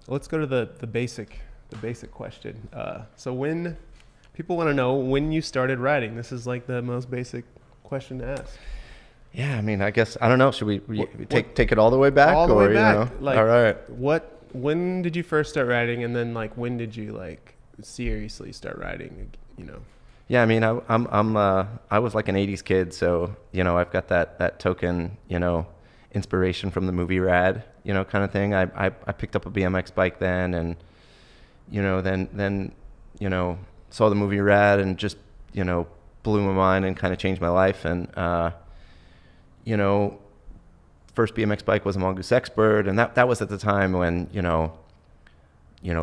let's go to the basic question. So when people want to know when you started riding, this is like the most basic question to ask. Yeah, I mean, I guess I don't know. Should we take it all the way back? All the way back. You know? Like, all right. When did you first start riding, and then like when did you like seriously start riding? You know. Yeah, I mean, I was like an '80s kid, so you know, I've got that token, you know, inspiration from the movie Rad, you know, kind of thing. I picked up a BMX bike then, and you know, then you know, saw the movie Rad and just, you know, blew my mind and kind of changed my life. And you know, first BMX bike was a Mongoose Expert, and that was at the time when, you know,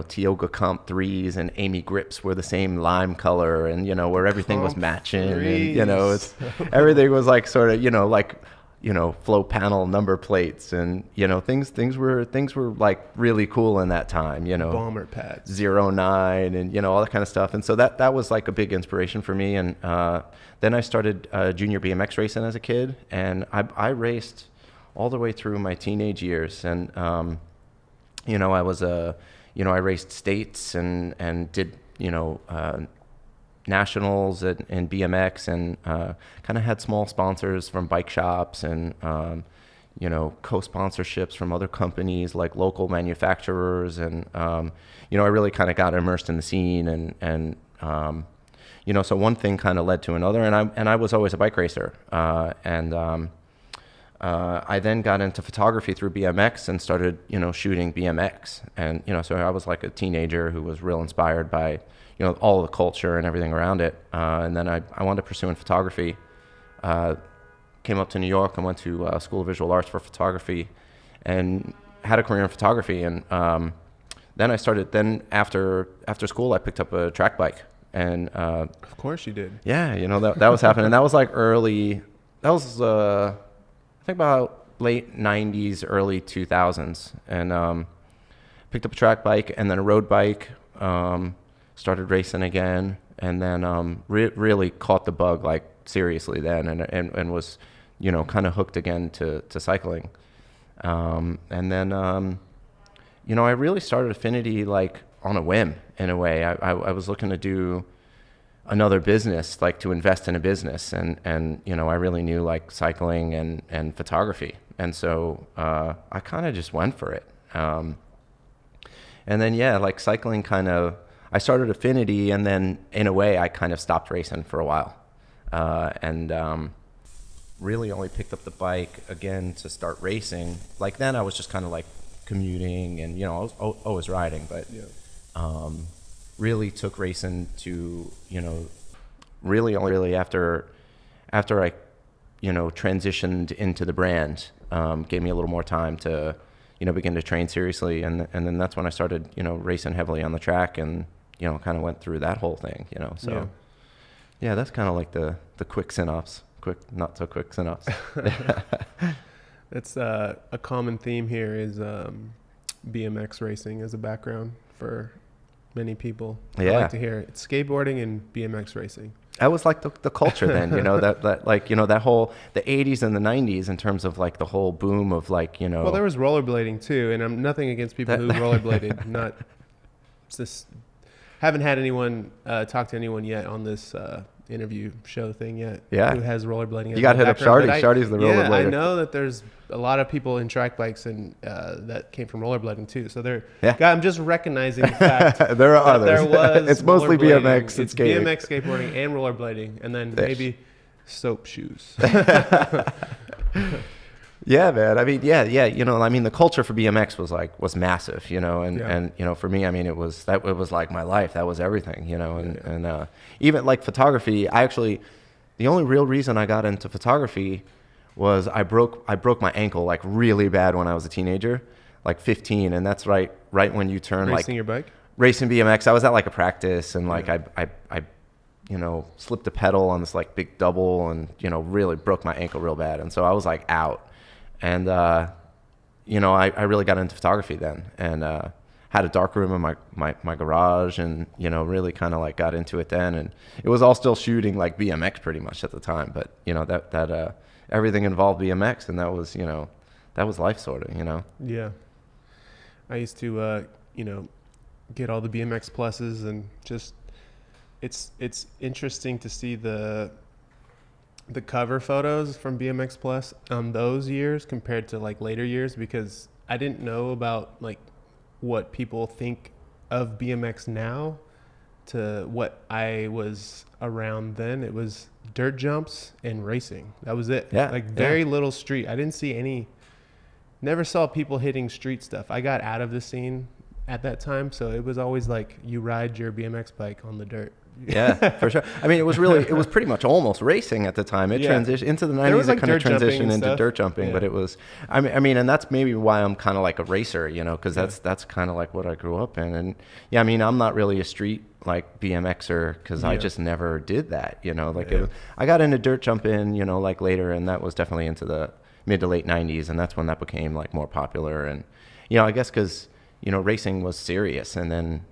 Tioga Comp 3s and Amy grips were the same lime color, and, you know, where everything was matching, and, you know, everything was like sort of, you know, flow panel number plates, and, you know, things were like really cool in that time, you know, bomber pads, 09 and, you know, all that kind of stuff. And so that was like a big inspiration for me. And then I started junior BMX racing as a kid, and I raced all the way through my teenage years. And, you know, I raced states and did, you know, nationals in BMX, and kind of had small sponsors from bike shops, and, you know, co-sponsorships from other companies like local manufacturers. And, you know, I really kind of got immersed in the scene, and you know, so one thing kind of led to another, and I was always a bike racer. I then got into photography through BMX and started, you know, shooting BMX. And, you know, so I was like a teenager who was real inspired by, you know, all the culture and everything around it. And then I wanted to pursue in photography. Came up to New York and went to School of Visual Arts for photography, and had a career in photography. And then after school, I picked up a track bike. And of course you did. Yeah, you know, that was happening. That was like I think about late 90s, early 2000s, and picked up a track bike and then a road bike, started racing again, and then really caught the bug, like seriously then, and was, you know, kind of hooked again to cycling. And then, you know, I really started Affinity like on a whim in a way. I was looking to do another business, like to invest in a business, and you know, I really knew like cycling and photography, and so I kind of just went for it. And then yeah, like cycling I started Affinity, and then in a way I kind of stopped racing for a while, and really only picked up the bike again to start racing. Like then I was just kind of like commuting, and you know, I was always riding, but yeah. Really took racing to, you know, really after I, you know, transitioned into the brand, gave me a little more time to, you know, begin to train seriously, and then that's when I started, you know, racing heavily on the track, and, you know, kind of went through that whole thing, you know. So yeah, that's kind of like the quick synopsis, not so quick synopsis. That's a common theme here is BMX racing as a background for many people. Yeah. I like to hear it. Skateboarding and BMX racing. That was like the culture then, you know, that like, you know, that whole, the 80s and the 90s in terms of like the whole boom of like, you know. Well, there was rollerblading too, and I'm nothing against people who rollerbladed. Not just, haven't had anyone talk to anyone yet on this interview show thing yet. Yeah. Who has rollerblading. You got to hit up Shardy. Shardy's the rollerblader. Yeah, I know that there's a lot of people in track bikes and that came from rollerblading too. So I'm just recognizing the fact there are others. There was it's mostly BMX and skating. BMX, skateboarding, and rollerblading, and then maybe soap shoes. Yeah, man. I mean, yeah. You know, I mean, the culture for BMX was massive, you know, and you know, for me, I mean, it was like my life. That was everything, you know, and even like photography. The only real reason I got into photography was I broke my ankle like really bad when I was a teenager, like 15, and that's right when you turn racing your bike. Racing BMX. I was at like a practice, and like I you know, slipped a pedal on this like big double, and you know, really broke my ankle real bad, and so I was like out. And, you know, I really got into photography then, and had a dark room in my garage, and, you know, really kind of like got into it then. And it was all still shooting like BMX pretty much at the time. But, you know, that everything involved BMX, and that was, you know, that was life sort of, you know. Yeah. I used to get all the BMX pluses, and just it's interesting to see the cover photos from BMX Plus on those years compared to like later years, because I didn't know about like what people think of BMX now to what I was around then. It was dirt jumps and racing. That was it. Yeah. Like very little street. I didn't see never saw people hitting street stuff. I got out of the scene at that time, so it was always like you ride your BMX bike on the dirt. Yeah, for sure. I mean, it was pretty much almost racing at the time. It transitioned into the 90s. Like it kind of transitioned into stuff. Dirt jumping, but it was, I mean, and that's maybe why I'm kind of like a racer, because that's kind of like what I grew up in. And yeah, I mean, I'm not really a street like BMXer because I just never did that, I got into dirt jumping, like later, and that was definitely into the mid to late 90s, and that's when that became like more popular. And I guess because racing was serious, and then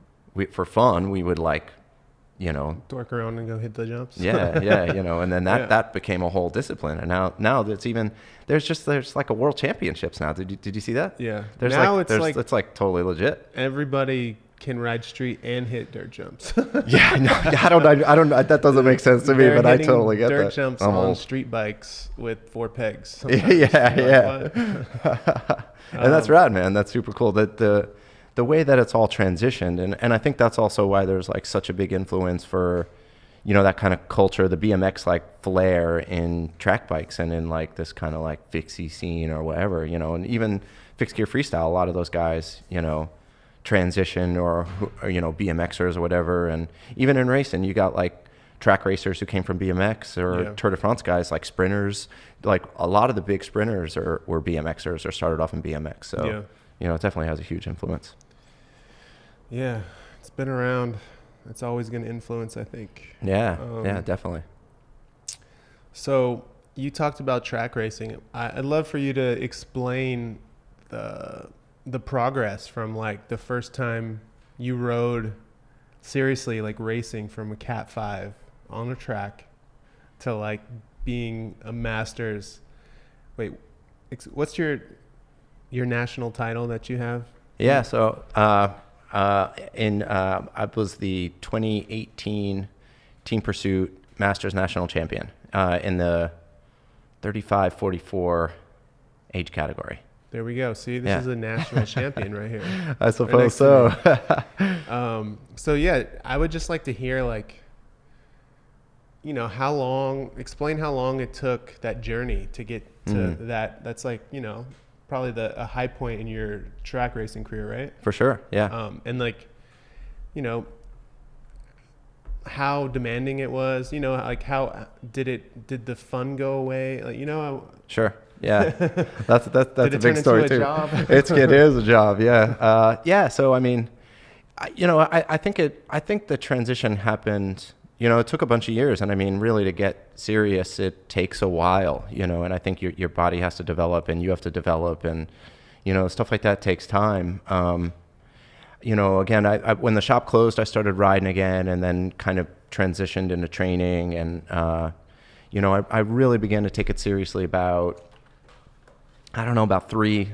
for fun we would like dork around and go hit the jumps. yeah, and then that became a whole discipline. And now that's even there's like a world championships now. Did you see that? Yeah. There's now it's like totally legit. Everybody can ride street and hit dirt jumps. Yeah, no, I don't. That doesn't make sense to me, but I totally get that. Dirt jumps on street bikes with 4 pegs. Sometimes. Yeah. And that's rad, man. That's super cool. That the way that it's all transitioned, and I think that's also why there's like such a big influence for, that kind of culture, the BMX like flair in track bikes and in like this kind of like fixie scene or whatever, and even fixed gear freestyle, a lot of those guys, transition or BMXers or whatever. And even in racing, you got like track racers who came from BMX or Tour de France guys, like sprinters, like a lot of the big sprinters were BMXers or started off in BMX. So, it definitely has a huge influence. Yeah, it's been around. It's always going to influence, I think. Yeah, definitely. So you talked about track racing. I'd love for you to explain the progress from like the first time you rode seriously, like racing from a Cat 5 on a track to like being a Masters. Wait, what's your national title that you have? Yeah, so I was the 2018 Team Pursuit Masters National Champion in the 35-44 age category. There we go. See, this is a national champion right here. I suppose so. So yeah, I would just like to hear like, explain how long it took that journey to get to that. That's like, probably a high point in your track racing career, right? For sure. Yeah. And like, how demanding it was, like how did the fun go away? Like, Sure. Yeah. That's a big story too. Job? It is a job. Yeah. So, I mean, I think the transition happened, it took a bunch of years, and I mean, really to get serious, it takes a while, and I think your body has to develop and you have to develop, and, stuff like that takes time. Again, I when the shop closed, I started riding again, and then kind of transitioned into training, and, I really began to take it seriously about 3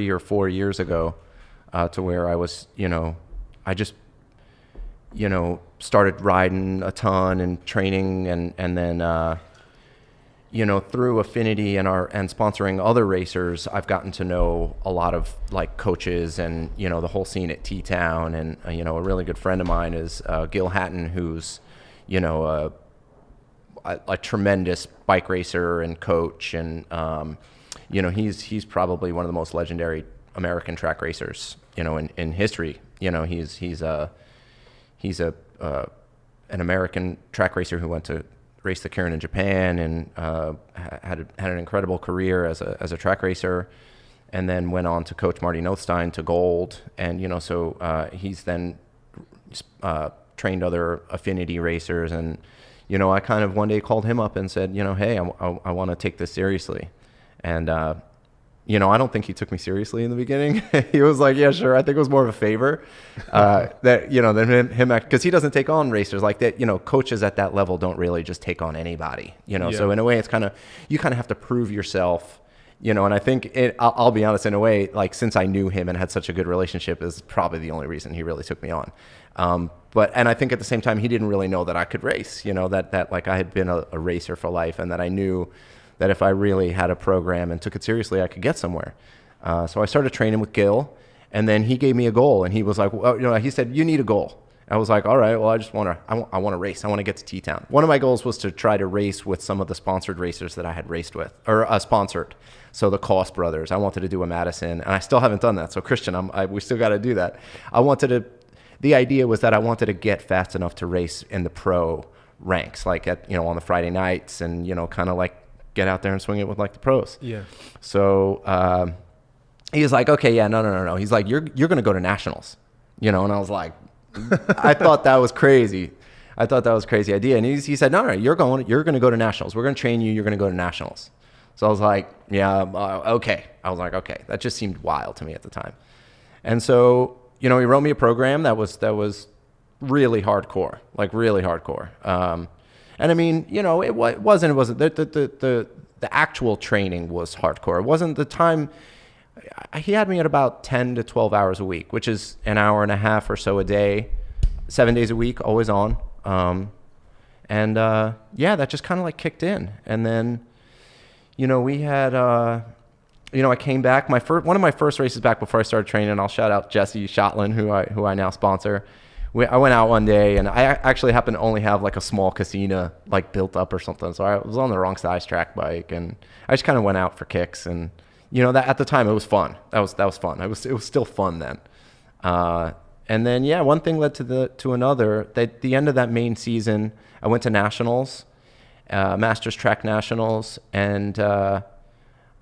or 4 years ago, to where I was, I just, started riding a ton and training, and then, through Affinity and sponsoring other racers, I've gotten to know a lot of like coaches and, the whole scene at T-Town. And, a really good friend of mine is Gil Hatton, who's, a tremendous bike racer and coach. And, he's probably one of the most legendary American track racers, in history. He's an American track racer who went to race the Keirin in Japan and had an incredible career as a track racer, and then went on to coach Marty Nothstine to gold. And he's then trained other Affinity racers. And I kind of one day called him up and said, hey, I want to take this seriously. And I don't think he took me seriously in the beginning. He was like, yeah, sure. I think it was more of a favor than him, because he doesn't take on racers like that. Coaches at that level don't really just take on anybody, So in a way, it's you kind of have to prove yourself And I think I'll be honest, in a way, like since I knew him and had such a good relationship, is probably the only reason he really took me on. And I think at the same time, he didn't really know that I could race, that like I had been a racer for life, and that I knew that if I really had a program and took it seriously, I could get somewhere. So I started training with Gil, and then he gave me a goal, and he was like, well, he said, you need a goal. I was like, all right, well, I want to race. I want to get to T-Town. One of my goals was to try to race with some of the sponsored racers that I had raced with, or sponsored. So the Cost brothers. I wanted to do a Madison, and I still haven't done that. So Christian, we still got to do that. The idea was that I wanted to get fast enough to race in the pro ranks, like on the Friday nights, and kind of like get out there and swing it with like the pros. Yeah. So he was like, okay, yeah, no. He's like, you're going to go to nationals, and I was like, I thought that was crazy. I thought that was a crazy idea. And he said, no, you're going to go to nationals. We're going to train you. You're going to go to nationals. So I was like, yeah, okay. I was like, okay. That just seemed wild to me at the time. And so, he wrote me a program that was really hardcore, like really hardcore. And I mean, it wasn't the actual training was hardcore. It wasn't the time. He had me at about 10 to 12 hours a week, which is an hour and a half or so a day, 7 days a week, always on. That just kind of like kicked in. And then, we had, I came back. One of my first races back before I started training. I'll shout out Jesse Schottland, who I now sponsor. I went out one day, and I actually happened to only have like a small casino like built up or something. So I was on the wrong size track bike, and I just kind of went out for kicks. And that at the time it was fun. That was fun. It was still fun then. And then one thing led to another. At the end of that main season, I went to nationals, Masters Track Nationals, and I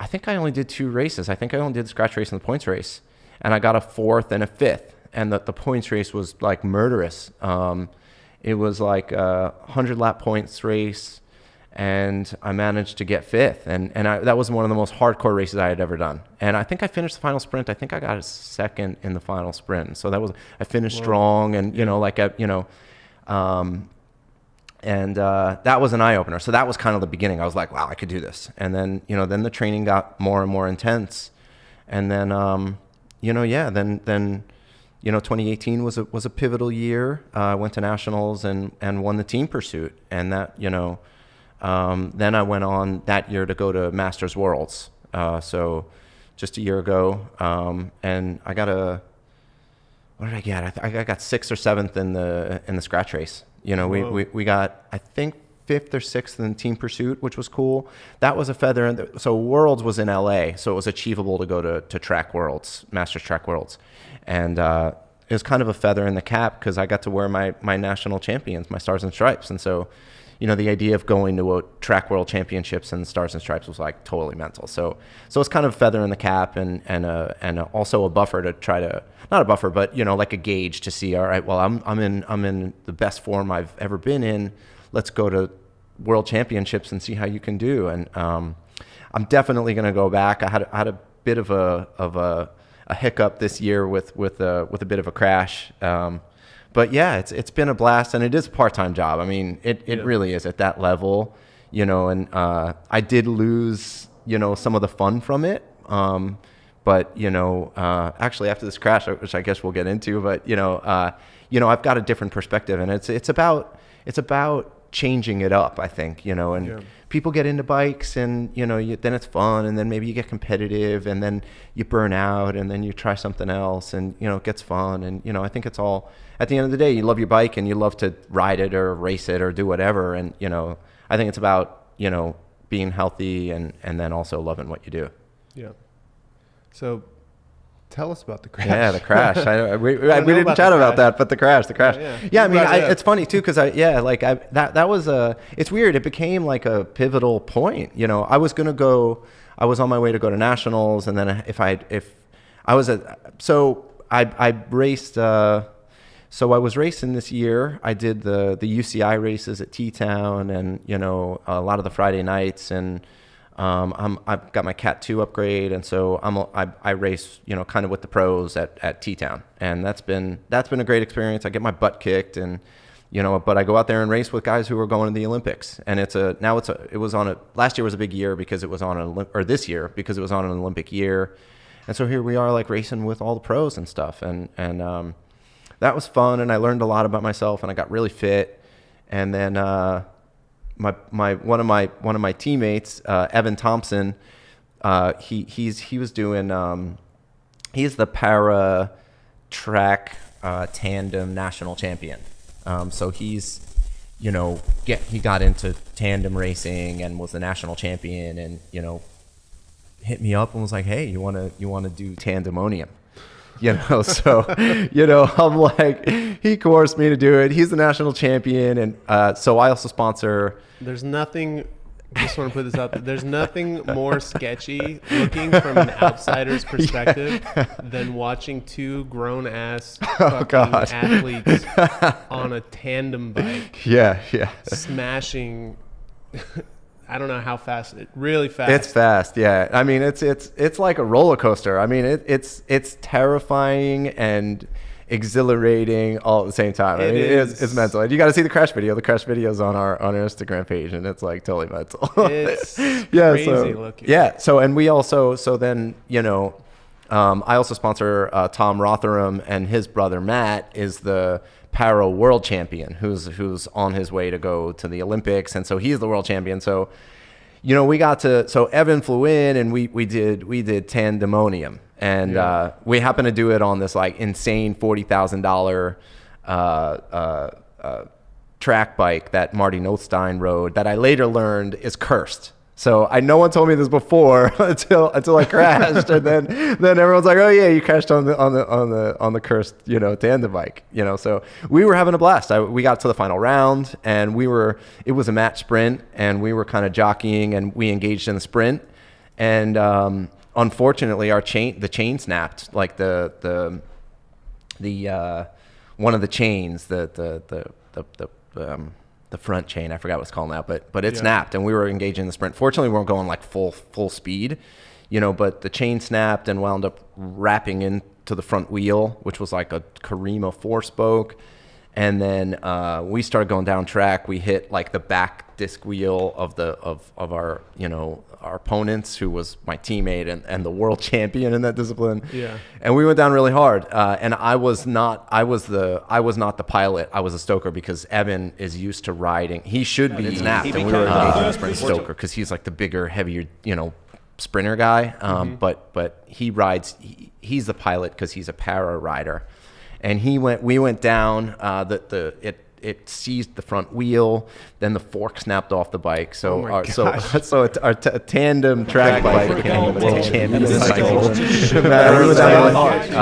think I only did 2 races. I think I only did the scratch race and the points race, and I got a 4th and a 5th. And the points race was like murderous. It was like a 100-lap points race, and I managed to get 5th. And that was one of the most hardcore races I had ever done. And I think I finished the final sprint. I think I got a 2nd in the final sprint. So I finished strong, and that was an eye opener. So that was kind of the beginning. I was like, wow, I could do this. And then then the training got more and more intense. And then 2018 was a pivotal year. I went to nationals and won the team pursuit, and that then I went on that year to go to Masters Worlds. So just a year ago, and I got what did I get? I got 6th or 7th in the scratch race. We got, I think, 5th or 6th in team pursuit, which was cool. That was a feather. So Worlds was in LA, so it was achievable to go to Track Worlds, Masters Track Worlds. And it was kind of a feather in the cap because I got to wear my national champions, my Stars and Stripes. And so, the idea of going to a Track World Championships and Stars and Stripes was like totally mental. So it's kind of a feather in the cap and also a buffer to try to, not a buffer, but like a gauge to see, all right, well, I'm in the best form I've ever been in. Let's go to World Championships and see how you can do. And I'm definitely going to go back. I had a bit of a hiccup this year with a bit of a crash. But yeah, it's been a blast, and it is a part-time job. I mean, it really is at that level, and I did lose, some of the fun from it. But actually after this crash, which I guess we'll get into, but I've got a different perspective, and it's about changing it up, I think, people get into bikes, and then it's fun, and then maybe you get competitive, and then you burn out, and then you try something else, and it gets fun. And I think it's all, at the end of the day, you love your bike and you love to ride it or race it or do whatever. And I think it's about being healthy and then also loving what you do. Yeah. So tell us about the crash. Yeah, the crash. We didn't chat about that, but the crash. Yeah, I mean, it's funny too, because that was it's weird. It became like a pivotal point. I was on my way to go to nationals, and then I raced. So I was racing this year. I did the UCI races at T-Town, and a lot of the Friday nights, and I've got my Cat 2 upgrade, and so I race kind of with the pros at T-Town, and that's been a great experience. I get my butt kicked, and but I go out there and race with guys who are going to the Olympics. And last year was a big year because it was this year because it was on an Olympic year. And so here we are like racing with all the pros and stuff. And that was fun. And I learned a lot about myself and I got really fit. And then, one of my teammates, Evan Thompson, he was doing, he's the para track, tandem national champion. So he's, he got into tandem racing and was the national champion and, hit me up and was like, hey, you want to do tandemonium? So, I'm like, he coerced me to do it. He's the national champion. And, so I also sponsor. There's nothing, just want to put this out there. There's nothing more sketchy looking from an outsider's perspective than watching two grown ass athletes on a tandem bike. Yeah. Smashing. I don't know how fast. Really fast. It's fast, yeah. I mean, it's like a roller coaster. I mean, it's terrifying and exhilarating all at the same time. It's mental. And you got to see the crash video. The crash video's on our Instagram page, and it's like totally mental. It's crazy looking. Yeah. So and we also then I also sponsor Tom Rotheram, and his brother Matt is the para world champion who's on his way to go to the Olympics, and so he's the world champion. So so Evan flew in and we did tandemonium, and we happened to do it on this like insane $40,000 track bike that Marty Nothstine rode that I later learned is cursed. So no one told me this before until I crashed, and then everyone's like, "Oh yeah, you crashed on the cursed tandem bike." So we were having a blast. We got to the final round, and it was a match sprint, and we were kind of jockeying, and we engaged in the sprint, and unfortunately the chain snapped, like the one of the chains, the front chain, I forgot what it's called now, but it snapped, and we were engaging in the sprint. Fortunately, we weren't going like full speed, but the chain snapped and wound up wrapping into the front wheel, which was like a Carima 4-spoke. And then we started going down track. We hit like the back disc wheel of our our opponents, who was my teammate and the world champion in that discipline. Yeah. And we went down really hard. And I was not the pilot. I was a stoker, because Evan is used to riding. He should be snapped, and we were engaging a sprint stoker because he's like the bigger, heavier, sprinter guy. But he rides. He's the pilot because he's a para rider. And we went down, it seized the front wheel, then the fork snapped off the bike. So our tandem track bike became a world champion cycle.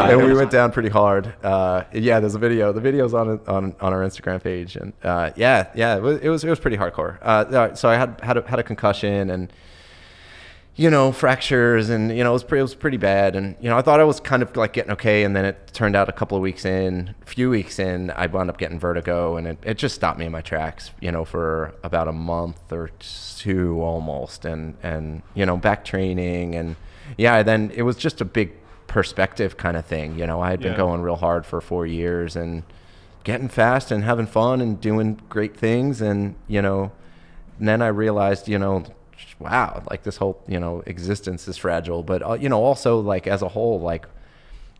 And we went down pretty hard. There's a video. The video's on our Instagram page, and it was pretty hardcore. So I had a concussion and fractures, and it was pretty bad, and I thought I was kind of like getting okay, and then it turned out a few weeks in, I wound up getting vertigo, and it just stopped me in my tracks, for about a month or two almost, and back training, and then it was just a big perspective kind of thing. I had been going real hard for 4 years and getting fast and having fun and doing great things, and then I realized wow, like this whole existence is fragile, but also like as a whole, like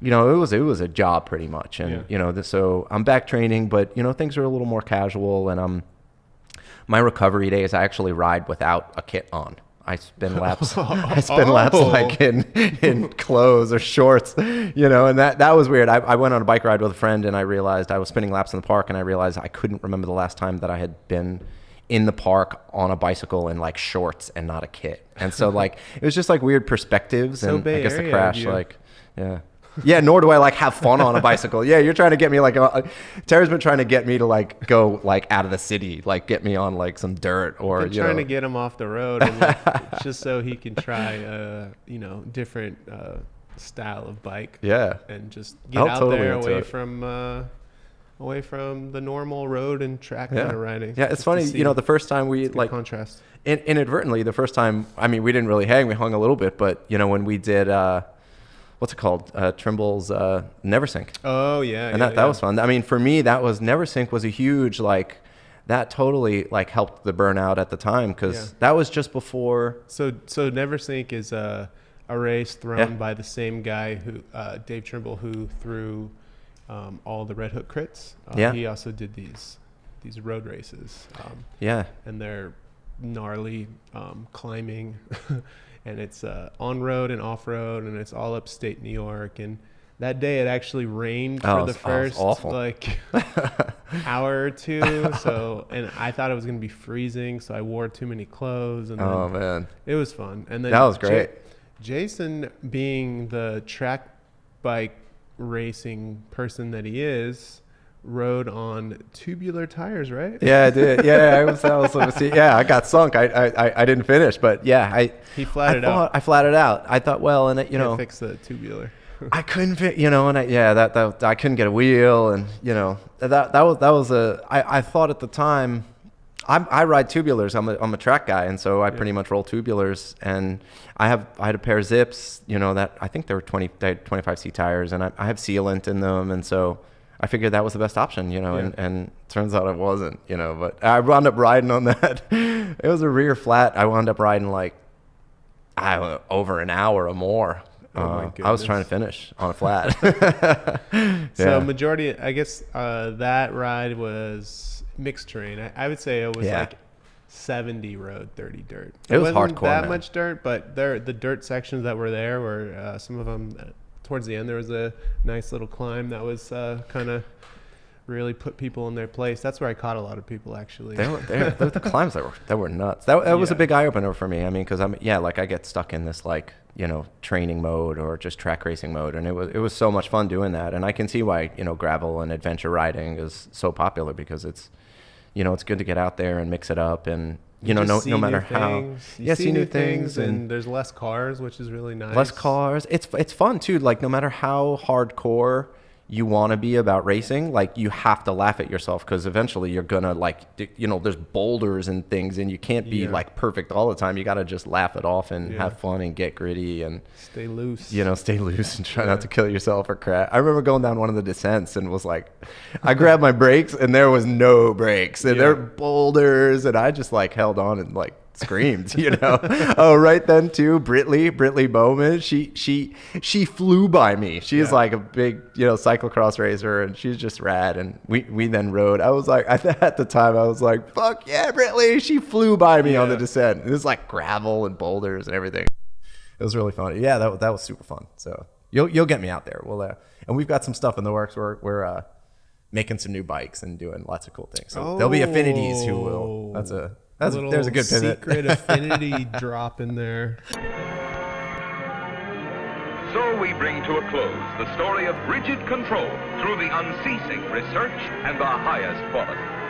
it was a job pretty much, and so I'm back training, but things are a little more casual, and my recovery days I actually ride without a kit on. I spin laps. Laps like in clothes or shorts, and that was weird. I went on a bike ride with a friend, and I realized I was spinning laps in the park, and I realized I couldn't remember the last time that I had been in the park on a bicycle in like shorts and not a kit. And so like it was just like weird perspectives, and I guess the crash nor do I like have fun on a bicycle. You're trying to get me like Terry's been trying to get me to like go like out of the city, like get me on like some dirt, or trying to get him off the road, and like, just so he can try different style of bike, and just get out there away from the normal road and track kind of riding. Yeah, it's funny, the first time we like contrast. Inadvertently, the first time, I mean, we didn't really hang, we hung a little bit, but when we did what's it called? Trimble's Neversink. Oh yeah, And yeah, that was fun. I mean, for me, that was Neversink was a huge, like, that totally like helped the burnout at the time, because that was just before. So Neversink is a race thrown by the same guy who Dave Trimble, who threw all the Red Hook crits. He also did these road races. And they're gnarly climbing, and it's on road and off road, and it's all upstate New York. And that day it actually rained for the first like hour or two. So, and I thought it was gonna be freezing, so I wore too many clothes. And man, it was fun. And then that was great. Jason, being the track bike racing person that he is, rode on tubular tires, right? Yeah, I did. Yeah, I got sunk. I didn't finish, but he flatted out. I flatted out. I thought, well, and you know, fix the tubular. I couldn't fit, you know, and I couldn't get a wheel, and you know, that was I thought at the time, I ride tubulars. I'm a track guy, and so I pretty much roll tubulars, and I had a pair of Zips, you know, that I think they had 25C tires, and I have sealant in them, and so I figured that was the best option, you know, and turns out it wasn't, you know, but I wound up riding on that. It was a rear flat. I wound up riding like, over an hour or more. I was trying to finish on a flat. So majority, I guess, that ride was mixed terrain. I would say it was like 70 road, 30 dirt. It was wasn't hardcore, that man. much dirt, but the dirt sections that were there were some of them. Towards the end, there was a nice little climb that was kind of really put people in their place. That's where I caught a lot of people, actually. The climbs that were nuts. That was a big eye opener for me. I mean, because I get stuck in this, like, you know, training mode or just track racing mode, and it was so much fun doing that. And I can see why, you know, gravel and adventure riding is so popular, because it's, you know, it's good to get out there and mix it up, and you know, no matter how. See new things, and there's less cars, which is really nice. Less cars. It's fun too. Like, no matter how hardcore you want to be about racing, like, you have to laugh at yourself, because eventually you're gonna, like, you know, there's boulders and things, and you can't be like perfect all the time. You got to just laugh it off and have fun and get gritty and stay loose. You know, stay loose and try not to kill yourself or crash. I remember going down one of the descents and was like, I grabbed my brakes and there was no brakes, and there were boulders, and I just like held on and like screamed, you know. Oh, right then too, Britley Bowman, she flew by me. She's like a big, you know, cyclocross racer, and she's just rad. And we then rode. I was like, at the time I was like, fuck yeah, Britley. She flew by me on the descent. It was like gravel and boulders and everything. It was really fun. Yeah, that was super fun. So you'll get me out there. We'll and we've got some stuff in the works. We're making some new bikes and doing lots of cool things. So there'll be affinities who will. There's a good pivot. Secret affinity drop in there. So we bring to a close the story of rigid control through the unceasing research and the highest quality.